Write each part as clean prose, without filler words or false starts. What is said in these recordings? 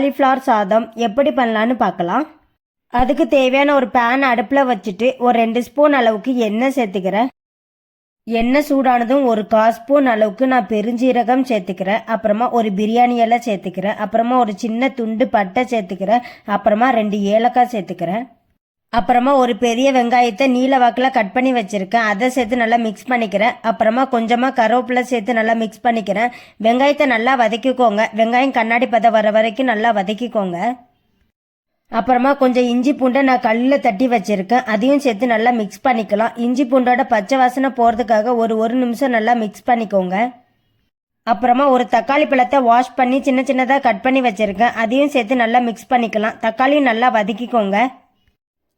Cauliflower சாதம் எப்படி பண்ணலான்னு பார்க்கலாம். அதுக்கு தேவையான ஒரு பேன் அடுப்பில் வச்சுட்டு ஒரு 2 ஸ்பூன் அளவுக்கு எண்ணெய் சேர்த்துக்கிறேன். எண்ணெய் சூடானதும் ஒரு 1/4 ஸ்பூன் அளவுக்கு நான் பெருஞ்சீரகம் சேர்த்துக்கிறேன். அப்புறமா ஒரு பிரியாணி இலை சேர்த்துக்கிறேன். அப்புறமா ஒரு சின்ன துண்டு பட்டை சேர்த்துக்கிறேன். அப்புறமா 2 ஏலக்காய் சேர்த்துக்கிறேன். அப்புறமா ஒரு பெரிய வெங்காயத்தை நீல வாக்கில் கட் பண்ணி வச்சுருக்கேன், அதை சேர்த்து நல்லா மிக்ஸ் பண்ணிக்கிறேன். அப்புறமா கொஞ்சமாக கருவேப்பிலை சேர்த்து நல்லா மிக்ஸ் பண்ணிக்கிறேன். வெங்காயத்தை நல்லா வதக்கிக்கோங்க. வெங்காயம் கண்ணாடி பதம் வர வரைக்கும் நல்லா வதக்கிக்கோங்க. அப்புறமா கொஞ்சம் இஞ்சி பூண்டை நான் கல்லில் தட்டி வச்சுருக்கேன், அதையும் சேர்த்து நல்லா மிக்ஸ் பண்ணிக்கலாம். இஞ்சி பூண்டோட பச்சை வாசனை போகிறதுக்காக ஒரு நிமிஷம் நல்லா மிக்ஸ் பண்ணிக்கோங்க. அப்புறமா ஒரு தக்காளி பழத்தை வாஷ் பண்ணி சின்ன சின்னதாக கட் பண்ணி வச்சுருக்கேன், அதையும் சேர்த்து நல்லா மிக்ஸ் பண்ணிக்கலாம். தக்காளியும் நல்லா வதக்கிக்கோங்க.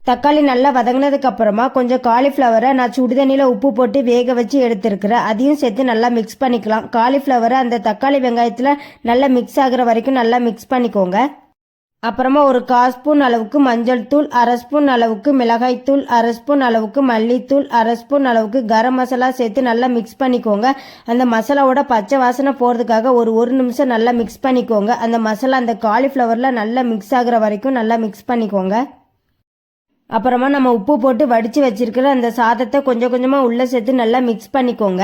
தக்காளி நல்லா வதங்கினதுக்கு அப்புறமா கொஞ்சம் காலிஃப்ளவரை நான் சுடுதண்ணியில் உப்பு போட்டு வேக வச்சு எடுத்துருக்கிறேன், அதையும் சேர்த்து நல்லா மிக்ஸ் பண்ணிக்கலாம். காலிஃப்ளவரை அந்த தக்காளி வெங்காயத்தில் நல்லா மிக்ஸ் ஆகிற வரைக்கும் நல்லா மிக்ஸ் பண்ணிக்கோங்க. அப்புறமா ஒரு 1/4 ஸ்பூன் அளவுக்கு மஞ்சள் தூள், 1/2 ஸ்பூன் அளவுக்கு மிளகாய் தூள், 1/2 ஸ்பூன் அளவுக்கு மல்லித்தூள், 1/2 ஸ்பூன் அளவுக்கு கரம் மசாலா சேர்த்து நல்லா மிக்ஸ் பண்ணிக்கோங்க. அந்த மசாலாவோட பச்சை வாசனை போகிறதுக்காக ஒரு நிமிஷம் நல்லா மிக்ஸ் பண்ணிக்கோங்க. அந்த மசாலா அந்த காலிஃப்ளவரில் நல்லா மிக்ஸ் ஆகிற வரைக்கும் நல்லா மிக்ஸ் பண்ணிக்கோங்க. அப்புறமா நம்ம உப்பு போட்டு வடித்து வச்சிருக்கிற அந்த சாதத்தை கொஞ்சம் கொஞ்சமாக உள்ளே சேர்த்து நல்லா மிக்ஸ் பண்ணிக்கோங்க.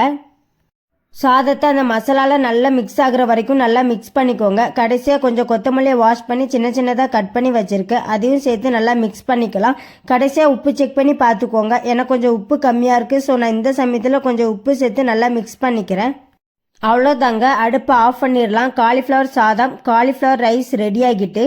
சாதத்தை அந்த மசாலாவில் நல்லா மிக்ஸ் ஆகிற வரைக்கும் நல்லா மிக்ஸ் பண்ணிக்கோங்க. கடைசியாக கொஞ்சம் கொத்தமல்லியை வாஷ் பண்ணி சின்ன சின்னதாக கட் பண்ணி வச்சுருக்கேன், அதையும் சேர்த்து நல்லா மிக்ஸ் பண்ணிக்கலாம். கடைசியாக உப்பு செக் பண்ணி பார்த்துக்கோங்க, எனக்கு கொஞ்சம் உப்பு கம்மியாக இருக்குது. ஸோ நான் இந்த சமயத்தில் கொஞ்சம் உப்பு சேர்த்து நல்லா மிக்ஸ் பண்ணிக்கிறேன். அவ்வளோதாங்க, அடுப்பை ஆஃப் பண்ணிடலாம். காலிஃப்ளவர் சாதம், காலிஃப்ளவர் ரைஸ் ரெடி ஆகிட்டு